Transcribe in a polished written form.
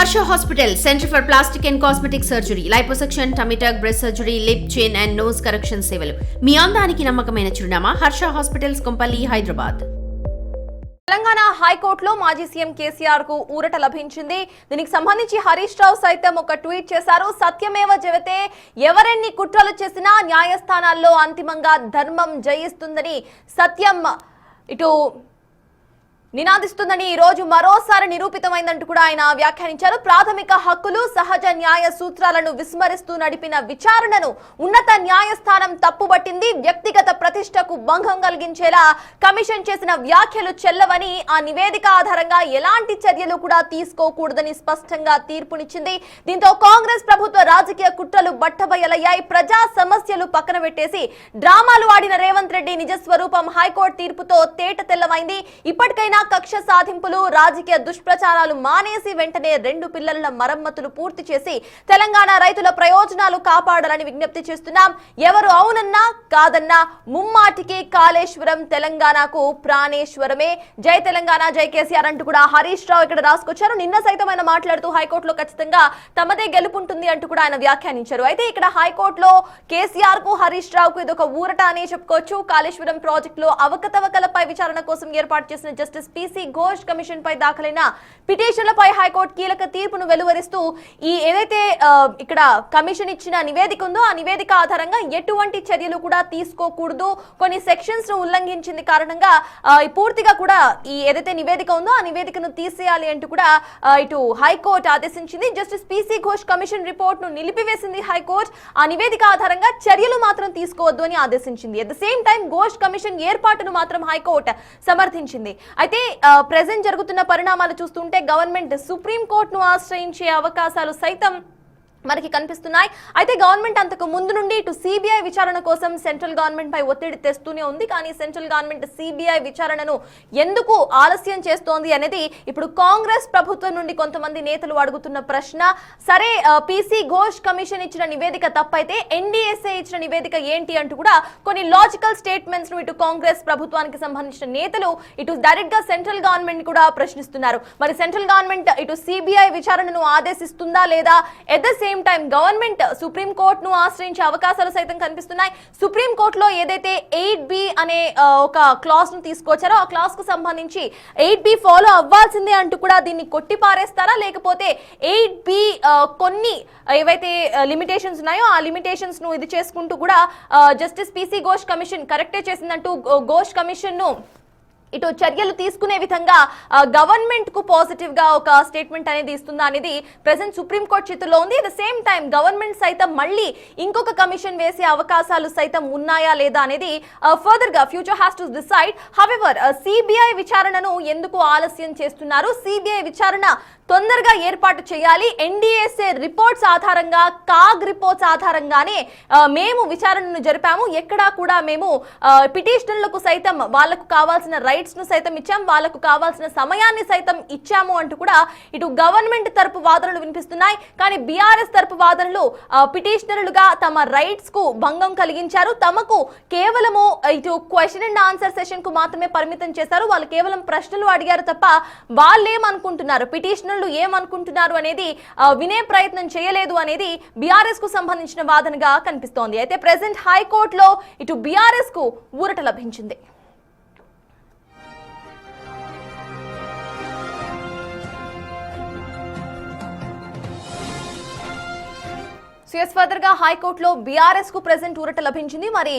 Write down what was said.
Harsha Hospital, Center for Plastic and Cosmetic Surgery, Liposuction, Tummy tuck, breast surgery, lip, chin and nose correction సేవలు. మీ అందానికి నమ్మకమైన చిరునామా Harsha hospitals Kompally, Hyderabad. Telangana హైకోర్టులో మాజీ CM KCR కు ఊరట లభించింది. దీనికి సంబంధించి హరీష్ రావు సైతం ఒక ట్వీట్ చేశారు. సత్యమేవ జయతే, ఎవరెన్ని కుట్రలు చేసినా న్యాయస్థానాల్లో అంతిమంగా ధర్మం జయిస్తుందని సత్యం ఇటు నినాదిస్తుందని ఈ రోజు మరోసారి నిరూపితమైందంటూ కూడా ఆయన వ్యాఖ్యానించారు. ప్రాథమిక హక్కులు, సహజ న్యాయ సూత్రాలను విస్మరిస్తూ నడిపిన విచారణను ఉన్నత న్యాయస్థానం తప్పుబట్టింది. వ్యక్తిగత ప్రతిష్టకు భంగం కలిగించేలా కమిషన్ చేసిన వ్యాఖ్యలు చెల్లవని, ఆ నివేదిక ఆధారంగా ఎలాంటి చర్యలు కూడా తీసుకోకూడదని స్పష్టంగా తీర్పునిచ్చింది. దీంతో కాంగ్రెస్ ప్రభుత్వ రాజకీయ కుట్రలు బట్టబయలయ్యాయి. ప్రజా సమస్యలు పక్కన పెట్టేసి డ్రామాలు ఆడిన రేవంత్ రెడ్డి నిజస్వరూపం హైకోర్టు తీర్పుతో తేట తెల్లమైంది. ఇప్పటికైనా కక్ష సాధింపులు, రాజకీయ దుష్ప్రచారాలు మానేసి వెంటనే 2 పిల్లల మరమ్మతులు పూర్తి చేసి తెలంగాణ రైతుల ప్రయోజనాలు కాపాడాలని విజ్ఞప్తి చేస్తున్నాం. ఎవరు అవునన్నా కాదన్నా ముమ్మాటికి కాళేశ్వరం తెలంగాణకు ప్రాణేశ్వరమే. జై తెలంగాణ, జై కేసీఆర్ అంటూ కూడా హరీష్ రావు ఇక్కడ రాసుకొచ్చారు. నిన్న సైతం ఆయన మాట్లాడుతూ హైకోర్టులో ఖచ్చితంగా తమదే గెలుపుంటుంది అంటూ కూడా ఆయన వ్యాఖ్యానించారు. అయితే ఇక్కడ హైకోర్టులో కేసీఆర్ కు, హరీష్ రావుకు ఇదొక ఊరట అనే చెప్పుకోవచ్చు. కాళేశ్వరం ప్రాజెక్టులో అవకతవకలపై విచారణ కోసం ఏర్పాటు చేసిన జస్టిస్ పీసీ ఘోష్ కమిషన్ పై దాఖలైన పిటిషన్లపై హైకోర్టు కీలక తీర్పును వెలువరిస్తూ ఈ ఏదైతే ఇక్కడ కమిషన్ ఇచ్చిన నివేదిక ఉందో ఆ నివేదిక ఆధారంగా ఎటువంటి చర్యలు కూడా తీసుకోకూడదు, కొన్ని సెక్షన్స్ ను ఉల్లంఘించింది కారణంగా పూర్తిగా కూడా ఈ ఏదైతే నివేదిక ఉందో ఆ నివేదికను తీసేయాలి అంటూ కూడా ఇటు హైకోర్టు ఆదేశించింది. Justice PC Ghosh commission report ను నిలిపివేసింది హైకోర్టు. ఆ నివేదిక ఆధారంగా చర్యలు మాత్రం తీసుకోవద్దు అని ఆదేశించింది. At the same time Ghosh commission ఏర్పాటును మాత్రం హైకోర్టు సమర్థించింది. అయితే ప్రెజెంట్ జరుగుతున్న పరిణామాలు చూస్తుంటే గవర్నమెంట్ సుప్రీం కోర్టును ఆశ్రయించే అవకాశాలు సైతం మనకి కనిపిస్తున్నాయి. అయితే గవర్నమెంట్ అంతకు ముందు నుండి ఇటు సిబిఐ విచారణ కోసం సెంట్రల్ గవర్నమెంట్ పై ఒత్తిడి తెస్తూనే ఉంది. కానీ సెంట్రల్ గవర్నమెంట్ సిబిఐ విచారణను ఎందుకు ఆలస్యం చేస్తోంది అనేది ఇప్పుడు కాంగ్రెస్ ప్రభుత్వం నుండి కొంతమంది నేతలు అడుగుతున్న ప్రశ్న. సరే, పీసీ ఘోష్ కమిషన్ ఇచ్చిన నివేదిక తప్పైతే ఎన్డీఎస్ఏ ఇచ్చిన నివేదిక ఏంటి అంటూ కూడా కొన్ని లాజికల్ స్టేట్మెంట్స్ ను ఇటు కాంగ్రెస్ ప్రభుత్వానికి సంబంధించిన నేతలు ఇటు డైరెక్ట్ గా సెంట్రల్ గవర్నమెంట్ కూడా ప్రశ్నిస్తున్నారు. మరి సెంట్రల్ గవర్నమెంట్ ఇటు సిబిఐ విచారణను ఆదేశిస్తుందా లేదా? At the same time government supreme కోర్టును ఆశ్రయించే అవకాశాలు సైతం కనిపిస్తున్నాయి. సుప్రీం కోర్టులో ఏదైతే 8B అనే ఒక క్లాస్ ను తీసుకొచ్చారో ఆ క్లాస్ కు సంబంధించి 8B ఫాలో అవ్వాల్సిందే అంటూ కూడా దీన్ని కొట్టిపారేస్తారా, లేకపోతే 8B కొన్ని ఏవైతే లిమిటేషన్స్ ఉన్నాయో ఆ లిమిటేషన్స్ ను ఇది చేసుకుంటూ కూడా జస్టిస్ పీసీ ఘోష్ కమిషన్ కరెక్టే చేసిందంటూ ఘోష్ కమిషన్ ను ఇటు చర్యలు తీసుకునే విధంగా గవర్నమెంట్ కు పాజిటివ్ గా ఒక స్టేట్మెంట్ అనేది ఇస్తుందా అనేది ప్రెసెంట్ సుప్రీం కోర్టు చేతుల్లో ఉంది. At the same time government సైతం మళ్ళీ ఇంకొక కమిషన్ వేసే అవకాశాలు సైతం ఉన్నాయా లేదా అనేది ఫర్దర్ గా future has to decide. However CBI విచారణను ఎందుకు ఆలస్యం చేస్తున్నారు? సిబిఐ విచారణ తొందరగా ఏర్పాటు చేయాలి. ఎన్డీఎస్ఏ రిపోర్ట్స్ ఆధారంగా, కాగ్ రిపోర్ట్స్ ఆధారంగానే మేము విచారణను జరిపాము. ఎక్కడా కూడా మేము పిటిషనర్లకు సైతం వాళ్ళకు కావాల్సిన రైట్స్ ను సైతం ఇచ్చాం, వాళ్ళకు కావాల్సిన సమయాన్ని సైతం ఇచ్చాము అంటూ కూడా ఇటు గవర్నమెంట్ తరపు వాదనలు వినిపిస్తున్నాయి. కానీ బీఆర్ఎస్ తరపు వాదనలు పిటిషనర్లుగా తమ రైట్స్ కు భంగం కలిగించారు. తమకు కేవలము ఇటు క్వశ్చన్ అండ్ ఆన్సర్ సెషన్ కు మాత్రమే పరిమితం చేశారు. వాళ్ళు కేవలం ప్రశ్నలు అడిగారు తప్ప వాళ్ళేమనుకుంటున్నారు, పిటిషనర్లు ఏమనుకుంటున్నారు అనేది వినే ప్రయత్నం చేయలేదు అనేది బీఆర్ఎస్ కు సంబంధించిన వాదనగా కనిపిస్తోంది. అయితే ప్రెసెంట్ హైకోర్టులో ఇటు బీఆర్ఎస్ కు ఊరట లభించింది. ఫర్దర్ గా హైకోర్టులో బీఆర్ఎస్ కు ప్రెసెంట్ ఊరట లభించింది. మరి